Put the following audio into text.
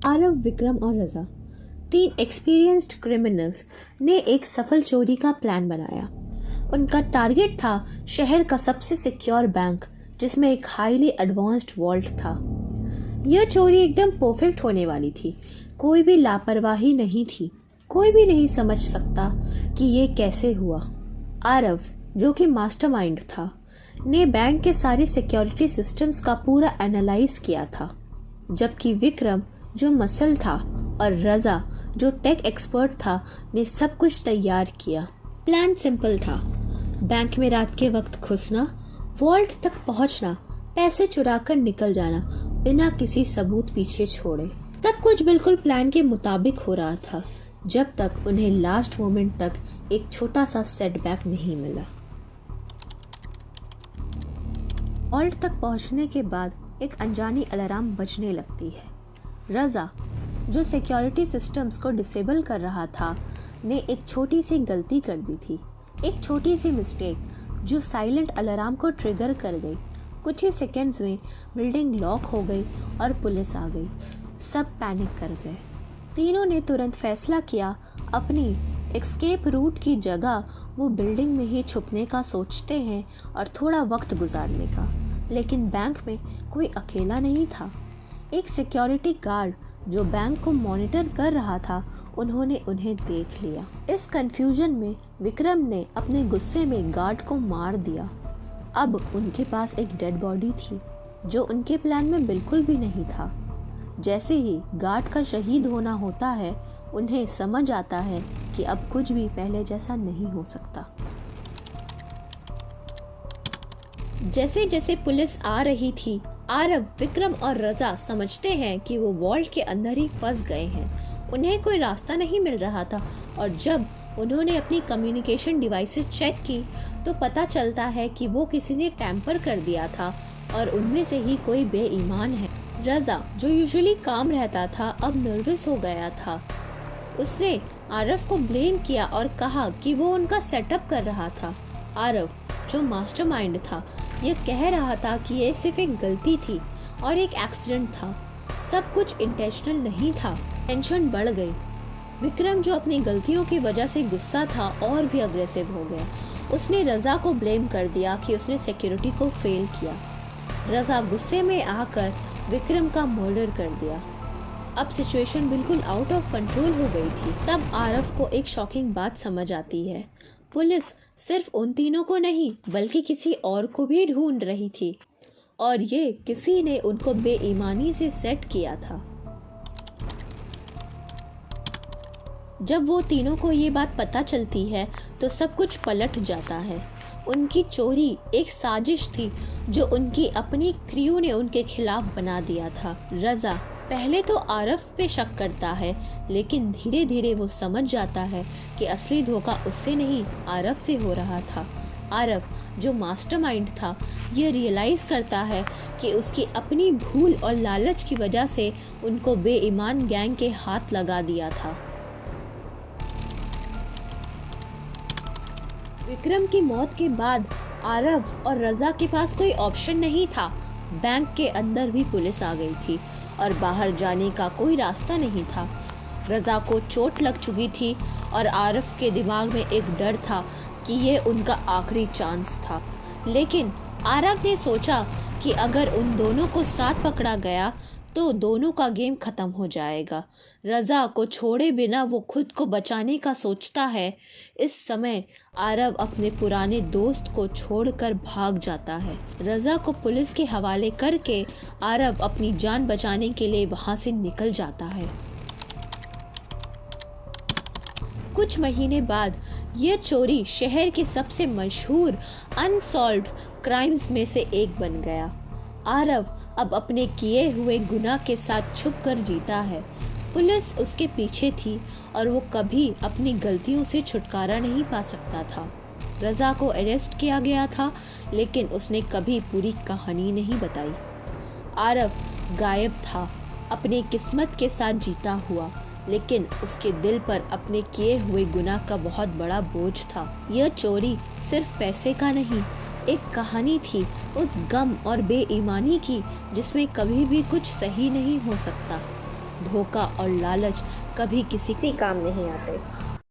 आरव, विक्रम और रजा, 3 experienced criminals ने एक सफल चोरी का प्लान बनाया। उनका टारगेट था शहर का सबसे सिक्योर बैंक, जिसमें एक हाईली एडवांस्ड वॉल्ट था। यह चोरी एकदम परफेक्ट होने वाली थी। कोई भी लापरवाही नहीं थी। कोई भी नहीं समझ सकता कि ये कैसे हुआ। आरव, जो कि मास्टरमाइंड था, ने बैंक के सारे सिक्योरिटी सिस्टम्स का पूरा एनालाइज किया था, जबकि विक्रम, जो मसल था, और रजा, जो टेक एक्सपर्ट था, ने सब कुछ तैयार किया। प्लान सिंपल था। बैंक में रात के वक्त घुसना, वॉल्ट तक पहुंचना, पैसे चुराकर निकल जाना बिना किसी सबूत पीछे छोड़े। सब कुछ बिल्कुल प्लान के मुताबिक हो रहा था, जब तक उन्हें लास्ट मोमेंट तक एक छोटा सा सेटबैक नहीं मिला। वॉल्ट तक पहुंचने के बाद एक अनजानी अलार्म बजने लगती है। रजा, जो सिक्योरिटी सिस्टम्स को डिसेबल कर रहा था, ने एक छोटी सी गलती कर दी थी। एक छोटी सी मिस्टेक जो साइलेंट अलार्म को ट्रिगर कर गई। कुछ ही सेकंड्स में बिल्डिंग लॉक हो गई और पुलिस आ गई। सब पैनिक कर गए। तीनों ने तुरंत फैसला किया अपनी एस्केप रूट की जगह वो बिल्डिंग में ही छुपने का सोचते हैं और थोड़ा वक्त गुजारने का। लेकिन बैंक में कोई अकेला नहीं था। एक सिक्योरिटी गार्ड जो बैंक को मॉनिटर कर रहा था, उन्होंने उन्हें देख लिया। इस कंफ्यूजन में विक्रम ने अपने गुस्से में गार्ड को मार दिया। अब उनके पास एक डेड बॉडी थी, जो उनके प्लान में बिल्कुल भी नहीं था। जैसे ही गार्ड का शहीद होना होता है, उन्हें समझ आता है कि अब कुछ भी पहले जैसा नहीं हो सकता। जैसे जैसे पुलिस आ रही थी, आरव, विक्रम और रजा समझते हैं कि वो वॉल्ट के अंदर ही फंस गए हैं। उन्हें कोई रास्ता नहीं मिल रहा था, और जब उन्होंने अपनी कम्युनिकेशन डिवाइसेस चेक की तो पता चलता है कि वो किसी ने टैम्पर कर दिया था और उनमें से ही कोई बेईमान है। रजा, जो यूजुअली काम रहता था, अब नर्वस हो गया था। उसने आरव को ब्लेम किया और कहा कि वो उनका सेटअप कर रहा था। आरव, जो मास्टरमाइंड था, ये कह रहा था कि ये सिर्फ एक गलती थी और एक एक्सीडेंट था, सब कुछ इंटेंशनल नहीं था। टेंशन बढ़ गई। विक्रम, जो अपनी गलतियों की वजह से गुस्सा था, और भी अग्रेसिव हो गया। उसने रजा को ब्लेम कर दिया कि उसने सिक्योरिटी को फेल किया। रजा गुस्से में आकर विक्रम का मर्डर कर दिया। अब सिचुएशन बिल्कुल आउट ऑफ कंट्रोल हो गई थी। तब आरव को एक शॉकिंग बात समझ आती है। पुलिस सिर्फ उन तीनों को नहीं, बल्कि किसी और को भी ढूंढ रही थी, और ये किसी ने उनको बेईमानी से सेट किया था। जब वो तीनों को ये बात पता चलती है तो सब कुछ पलट जाता है। उनकी चोरी एक साजिश थी जो उनकी अपनी क्रू ने उनके खिलाफ बना दिया था। रजा पहले तो आरव पे शक करता है, लेकिन धीरे धीरे वो समझ जाता है कि असली धोखा उससे नहीं, आरव से हो रहा था। आरव, जो मास्टरमाइंड था, ये रियलाइज करता है कि उसकी अपनी भूल और लालच की वजह से उनको बेईमान गैंग के हाथ लगा दिया था। विक्रम की मौत के बाद आरव और रजा के पास कोई ऑप्शन नहीं था। बैंक के अंदर भी पुलिस आ गई थी और बाहर जाने का कोई रास्ता नहीं था। रजा को चोट लग चुकी थी और आरव के दिमाग में एक डर था कि ये उनका आखिरी चांस था। लेकिन आरव ने सोचा कि अगर उन दोनों को साथ पकड़ा गया तो दोनों का गेम खत्म हो जाएगा। रजा को छोड़े बिना वो खुद को बचाने का सोचता है। इस समय आरव अपने पुराने दोस्त को छोड़कर भाग जाता है। रजा को पुलिस के हवाले करके आरव अपनी जान बचाने के लिए वहां से निकल जाता है। कुछ महीने बाद यह चोरी शहर के सबसे मशहूर अनसॉल्व्ड क्राइम्स में से एक बन गया। आरव अब अपने किए हुए गुनाह के साथ छुपकर जीता है। पुलिस उसके पीछे थी और वो कभी अपनी गलतियों से छुटकारा नहीं पा सकता था। रजा को अरेस्ट किया गया था, लेकिन उसने कभी पूरी कहानी नहीं बताई। आरव गायब था, अपनी किस्मत के साथ जीता हुआ, लेकिन उसके दिल पर अपने किए हुए गुनाह का बहुत बड़ा बोझ था। यह चोरी सिर्फ पैसे का नहीं, एक कहानी थी उस गम और बेईमानी की जिसमें कभी भी कुछ सही नहीं हो सकता। धोखा और लालच कभी किसी काम नहीं आते।